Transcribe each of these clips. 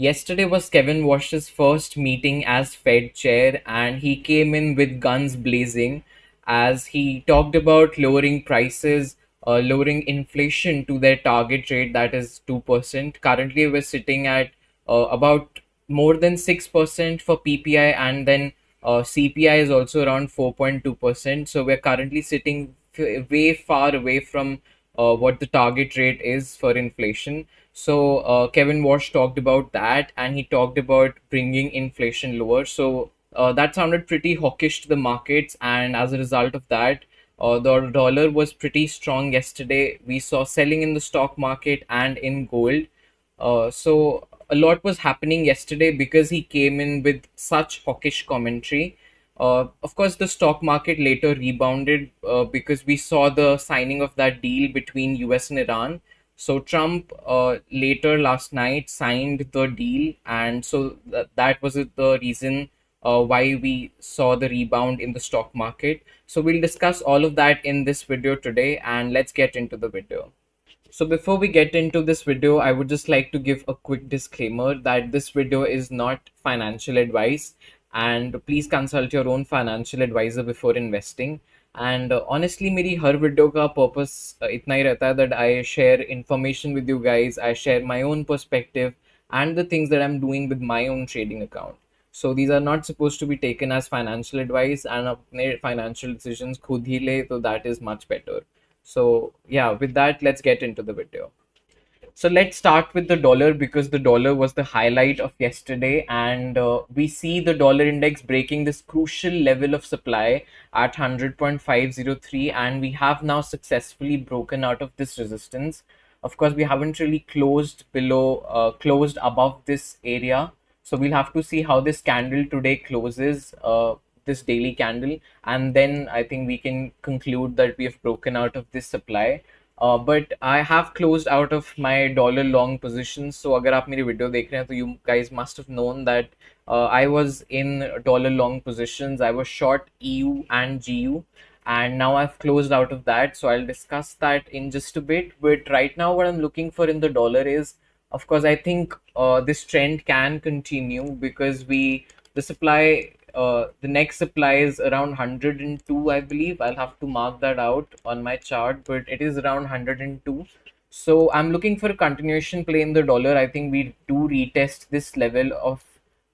Yesterday was Kevin Walsh's first meeting as Fed chair, and he came in with guns blazing as he talked about lowering prices, lowering inflation to their target rate, that is 2%. Currently, we're sitting at about more than 6% for PPI, and then CPI is also around 4.2%. So we're currently sitting way far away from what the target rate is for inflation. So Kevin Walsh talked about that, and he talked about bringing inflation lower. So that sounded pretty hawkish to the markets, and as a result of that, the dollar was pretty strong yesterday. We saw selling in the stock market and in gold. So a lot was happening yesterday because he came in with such hawkish commentary. Of course, the stock market later rebounded because we saw the signing of that deal between US and Iran. So Trump later last night signed the deal, and so that was the reason why we saw the rebound in the stock market. So we'll discuss all of that in this video today, and let's get into the video. So before we get into this video, I would just like to give a quick disclaimer that this video is not financial advice, and please consult your own financial advisor before investing. And honestly, मेरी हर video का purpose इतना ही रहता है that I share information with you guys, I share my own perspective and the things that I'm doing with my own trading account. So these are not supposed to be taken as financial advice, and अपने financial decisions खुद ही ले, तो that is much better. So yeah, with that, let's get into the video. So let's start with the dollar because the dollar was the highlight of yesterday, and we see the dollar index breaking this crucial level of supply at 100.503, and we have now successfully broken out of this resistance. Of course, we haven't really closed above this area, so we'll have to see how this candle today closes. This daily candle, and then I think we can conclude that we have broken out of this supply. But I have closed out of my dollar long positions. So अगर आप मेरी video देख रहे हैं तो you guys must have known that I was in dollar long positions. I was short EU and GU, and now I've closed out of that. So I'll discuss that in just a bit. But right now, what I'm looking for in the dollar is, of course, I think this trend can continue because the supply, the next supply is around 102, I believe. I'll have to mark that out on my chart, but it is around 102. So I'm looking for a continuation play in the dollar. I think we do retest this level of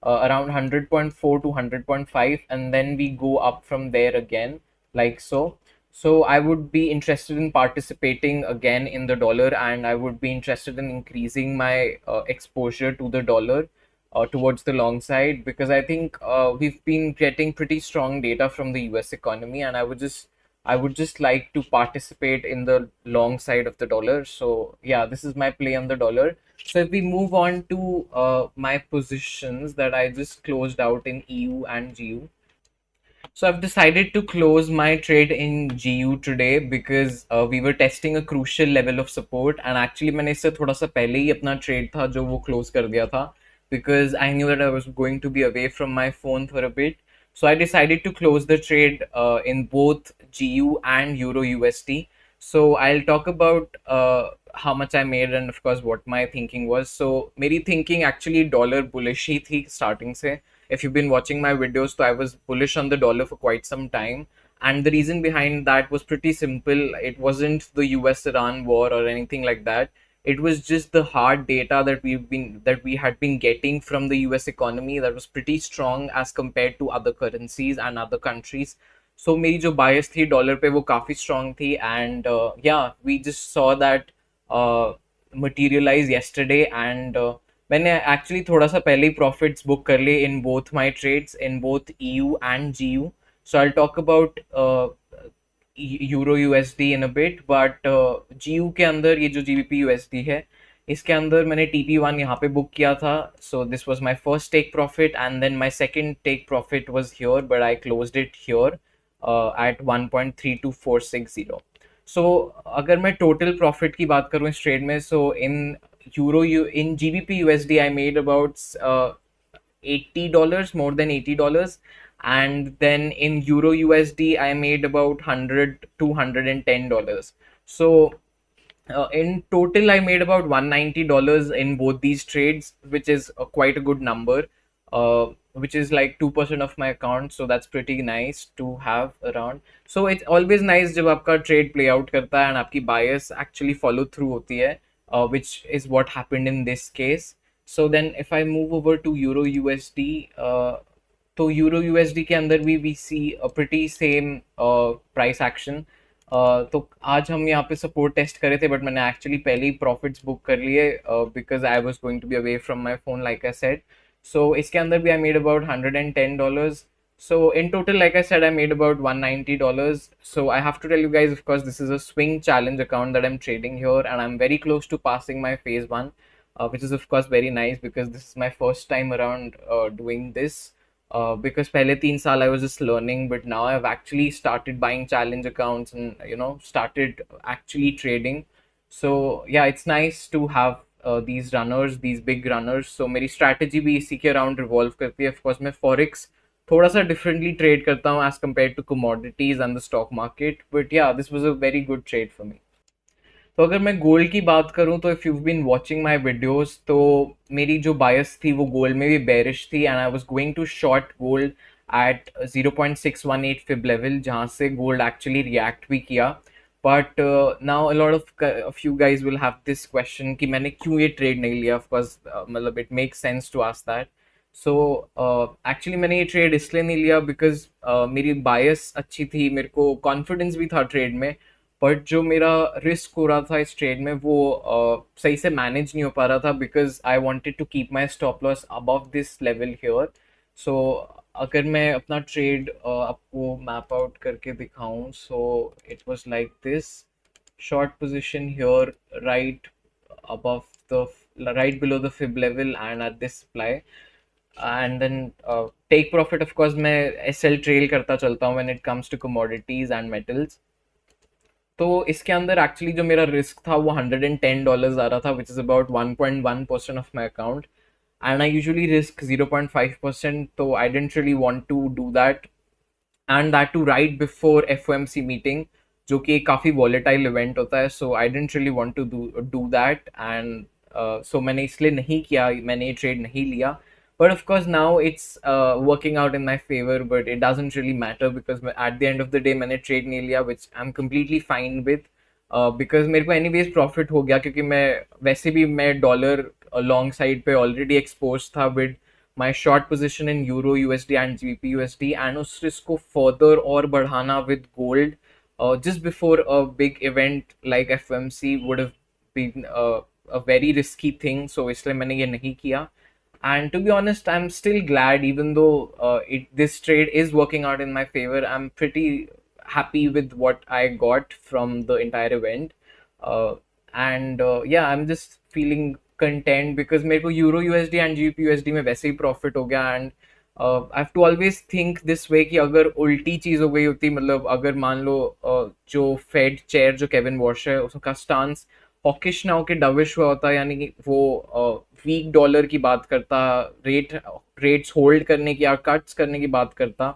around 100.4 to 100.5, and then we go up from there again, like so. So I would be interested in participating again in the dollar, and I would be interested in increasing my exposure to the dollar towards the long side, because I think we've been getting pretty strong data from the US economy, and I would just like to participate in the long side of the dollar. So yeah, this is my play on the dollar. So if we move on to my positions that I just closed out in EU and GU. So I've decided to close my trade in GU today because we were testing a crucial level of support, and actually मैंने इससे थोड़ा सा पहले ही अपना trade था जो वो close कर दिया था because I knew that I was going to be away from my phone for a bit. So I decided to close the trade in both GU and Euro USD. So I'll talk about how much I made and of course what my thinking was. So मेरी thinking actually dollar bullish ही थी starting से. If you've been watching my videos, so I was bullish on the dollar for quite some time. And the reason behind that was pretty simple. It wasn't the US Iran war or anything like that. It was just the hard data that we had been getting from the US economy that was pretty strong as compared to other currencies and other countries. So मेरी जो bias थी dollar पे वो काफी strong थी, and yeah, we just saw that materialize yesterday, and मैंने actually थोड़ा सा पहले ही प्रॉफिट्स बुक कर लिए in both my trades in both EU and GU. So I talk about euro USD in a bit, but GU के अंदर ये जो GBP USD है, इसके अंदर मैंने TP1 यहाँ पे बुक किया था. So this was my first take profit, and then my second take profit was here, but I closed it here at 1.32460. So अगर मैं टोटल प्रॉफिट की बात करूँ इस ट्रेड में, सो in GBP USD I made about $80, more than $80, and then in Euro USD I made about $100 to $110. So In total, I made about $190 in both these trades, which is quite a good number, which is like 2% of my account. So that's pretty nice to have around. So it's always nice जब आपका trade play out करता है and आपकी bias actually follow through होती है, which is what happened in this case. So then if I move over to Euro USD, तो euro USD के अंदर भी we see pretty same price action. तो आज हम यहाँ पे सपोर्ट टेस्ट करे थे, बट मैंने एक्चुअली पहले ही प्रॉफिट्स बुक कर लिए because I was going to be away from my phone like I said. So इसके अंदर भी I made about $110. So in total, like I said, I made about $190. So I have to tell you guys, of course, this is a swing challenge account that I'm trading here, and I'm very close to passing my phase one, which is of course very nice because this is my first time around doing this. Because पहले 3 साल I was just learning, but now I've actually started buying challenge accounts and started actually trading. So yeah, it's nice to have these runners, these big runners. So मेरी strategy भी इसी के around revolve करती है. Of course मैं forex थोड़ा सा differently trade करता हूँ as compared to commodities and the stock market. But yeah, this was a very good trade for me. तो अगर मैं गोल्ड की बात करूं तो if you been watching my videos, तो मेरी जो बायस थी वो गोल्ड में भी बेरिश थी, and I was going to short gold at 0.618 fib level, जहां से गोल्ड एक्चुअली रिएक्ट भी किया. But now a lot of few guys will have this question कि मैंने क्यों ये ट्रेड नहीं लिया. ऑफ कोर्स मतलब it makes sense to ask that. So actually मैंने ये ट्रेड इसलिए नहीं लिया बिकॉज मेरी बायस अच्छी थी, मेरे को कॉन्फिडेंस भी था ट्रेड में, बट जो मेरा रिस्क हो रहा था इस ट्रेड में वो सही से मैनेज नहीं हो पा रहा था because I wanted to keep my stop loss above this level here. So अगर मैं अपना ट्रेड आपको मैप आउट करके दिखाऊं, so it was like this. Short position here right above the right below the fib level and at this supply, and then take profit. Of course मैं SL trail करता चलता हूँ when it comes to commodities and metals. तो इसके अंदर actually जो मेरा risk था वो $110 आ रहा था, which is about 1.1% of my account, and I usually risk 0.5%. तो I don't really want to do that, and that too right before FOMC meeting, जो कि काफ़ी वॉलेटाइल इवेंट होता है. So I don't really want to do that, and so मैंने इसलिए नहीं किया, मैंने ये ट्रेड नहीं लिया. But of course now it's working out in my favor, but it doesn't really matter because at the end of the day मैंने trade नहीं लिया, which I'm completely fine with, because मेरे को anyways profit हो गया, क्योंकि मैं वैसे भी मैं डॉलर लॉन्ग साइड पे ऑलरेडी एक्सपोज था with my short position in Euro USD and GBP USD, and उस रिस्क को further और बढ़ाना with gold just before a big event like FOMC would have been a very risky thing. So इसलिए मैंने ये नहीं किया. And to be honest, I'm still glad, even though this trade is working out in my favor. I'm pretty happy with what I got from the entire event, and yeah, I'm just feeling content because मेरे को Euro USD and GBP USD में वैसे ही profit हो गया. And I have to always think this way कि अगर उल्टी चीज हो गई होती, मतलब अगर मान लो जो फेड चेयर जो केविन वॉश है उसका स्टांस हॉकिश ना होके डविश हुआ होता, यानी कि वो वीक डॉलर की बात करता, रेट्स होल्ड करने की या कट्स करने की बात करता,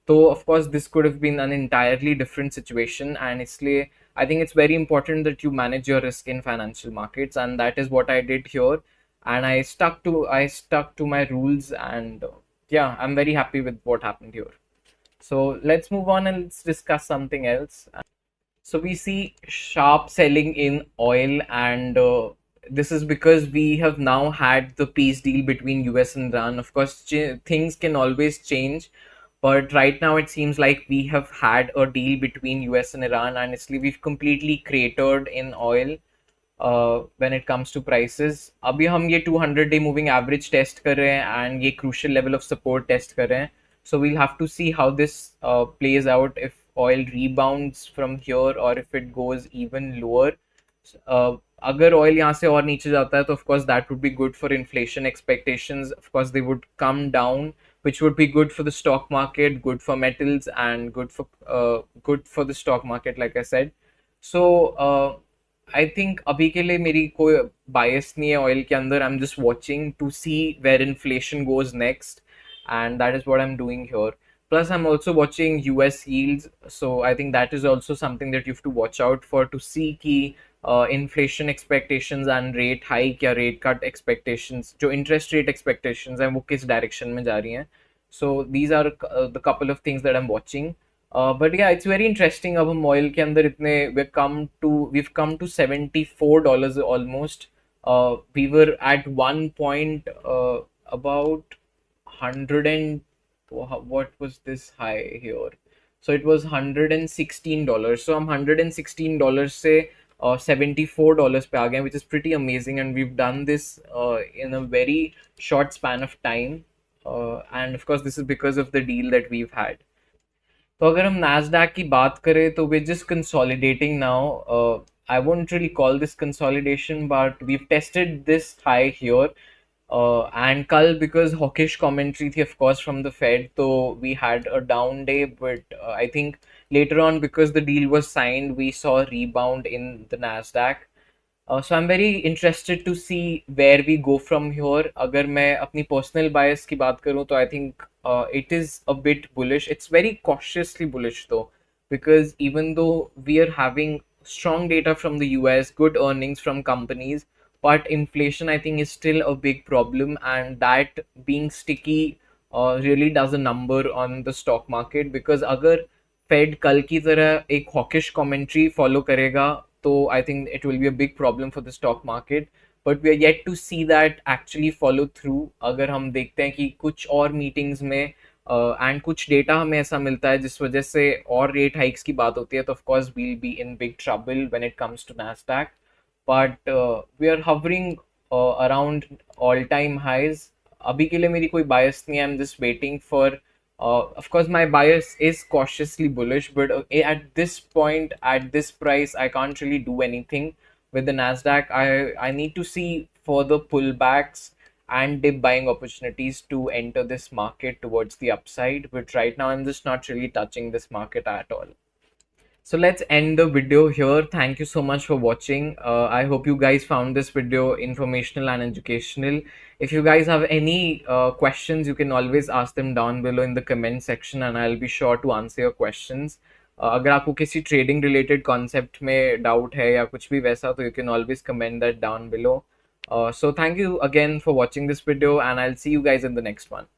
तो of course this could have been an entirely different situation. And इसलिए I think it's very important that you manage your risk in financial markets, and that is what I did here. And I stuck to my rules, and yeah, I'm very happy with what happened here. So let's move on and let's discuss something else. So we see sharp selling in oil, and this is because we have now had the peace deal between US and Iran. Of course, things can always change, but right now it seems like we have had a deal between US and Iran, and it's we've completely cratered in oil when it comes to prices. अभी हम ये 200 day moving average test कर रहे हैं, and ये crucial level of support test कर रहे हैं. So we'll have to see how this plays out, if oil rebounds from here or if it goes even lower. अगर oil यहाँ से और नीचे जाता है तो of course that would be good for inflation expectations. Of course they would come down, which would be good for the stock market, good for metals, and good for the stock market, like I said. So I think अभी के लिए मेरी कोई बायस नहीं है oil के अंदर. I am just watching to see where inflation goes next, and that is what I am doing here. Plus, I'm also watching US yields, so I think that is also something that you have to watch out for to see कि inflation expectations and rate hike या rate cut expectations, जो interest rate expectations हैं वो किस direction में जा रही हैं. So these are the couple of things that I am watching. But yeah it's very interesting. अब हम ऑयल के अंदर इतने we come to $74 almost. We were at one point about 100 and what was this high here? So it was $116. So हम $116 से $74 पे आ गए, which is pretty amazing, and we've done this in a very short span of time. And of course, this is because of the deal that we've had. तो अगर हम Nasdaq की बात करें तो we're just consolidating now. I won't really call this consolidation, but we've tested this high here. And कल because hawkish commentary थी of course from the Fed, so we had a down day. But I think later on, because the deal was signed, we saw a rebound in the Nasdaq. So I'm very interested to see where we go from here. अगर मैं अपनी personal bias की बात करूँ तो I think it is a bit bullish. It's very cautiously bullish though, because even though we are having strong data from the US, good earnings from companies, but inflation I think is still a big problem, and that being sticky really does a number on the stock market. Because अगर Fed कल की तरह एक hawkish commentary follow करेगा तो I think it will be a big problem for the stock market. But we are yet to see that actually follow through. अगर हम देखते हैं कि कुछ और मीटिंग्स में एंड कुछ डेटा हमें ऐसा मिलता है जिस वजह से और रेट हाइक्स की बात होती है, तो of course will be in big trouble when it comes to Nasdaq. But we are hovering around all time highs. अभी के लिए मेरी कोई bias नहीं है. I'm just waiting for, of course my bias is cautiously bullish, but at this point, at this price, I can't really do anything with the Nasdaq. I need to see further pullbacks and dip buying opportunities to enter this market towards the upside. But right now I'm just not really touching this market at all. So let's end the video here. Thank you so much for watching. I hope you guys found this video informational and educational. If you guys have any questions, you can always ask them down below in the comment section, and I'll be sure to answer your questions. अगर आपको किसी trading related concept में doubt है या कुछ भी वैसा, तो you can always comment that down below. So thank you again for watching this video, and I'll see you guys in the next one.